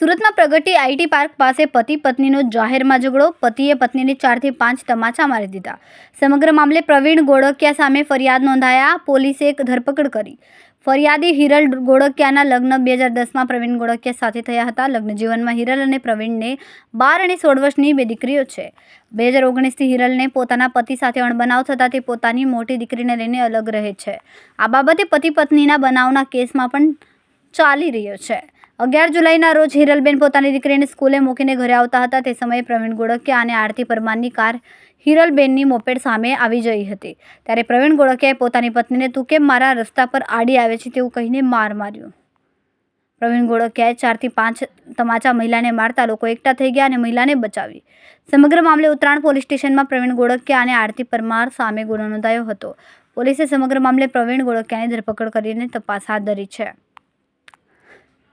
સુરતમાં પ્રગતિ IT park પાસે પતિ પત્નીનો જાહેરમાં ઝઘડો. પતિએ પત્નીને 4 થી 5 તમાચા મારી દીધા. સમગ્ર મામલે પ્રવીણ ગોળકિયા સામે ફરિયાદ નોંધાયા. પોલીસે એક ધરપકડ કરી. ફરિયાદી હિરલ ગોળકિયાના લગ્ન 2010માં પ્રવીણ ગોળકિયા સાથે થયા હતા. લગ્ન જીવનમાં હિરલ અને પ્રવીણને 12 અને 16 વર્ષની 2 દીકરીઓ છે. 2019થી હિરલને પોતાના પતિ સાથે અણબનાવ થતાં તે પોતાની મોટી દીકરીને લઈને અલગ રહે છે. આ બાબતે પતિ પત્નીના બનાવના કેસમાં પણ ચાલી રહ્યો છે. 11 જુલાઈના રોજ હિરલબેન પોતાની દીકરીને સ્કૂલે મૂકીને ઘરે આવતા હતા. તે સમયે પ્રવીણ ગોળકિયા અને આરતી પરમારની કાર હિરલબેનની મોપેડ સામે આવી જઈ હતી. ત્યારે પ્રવીણ ગોળકિયાએ પોતાની પત્નીને "તું કેમ મારા રસ્તા પર આડી આવે છે?" તેવું કહીને માર માર્યો. પ્રવીણ ગોળકિયાએ 4 થી 5 તમાચા મહિલાને મારતા લોકો એકઠા થઈ ગયા અને મહિલાને બચાવી. સમગ્ર મામલે ઉત્તરાણ પોલીસ સ્ટેશનમાં પ્રવીણ ગોળકિયા અને આરતી પરમાર સામે ગુનો નોંધાયો હતો. પોલીસે સમગ્ર મામલે પ્રવીણ ગોળકિયાની ધરપકડ કરીને તપાસ હાથ ધરી છે.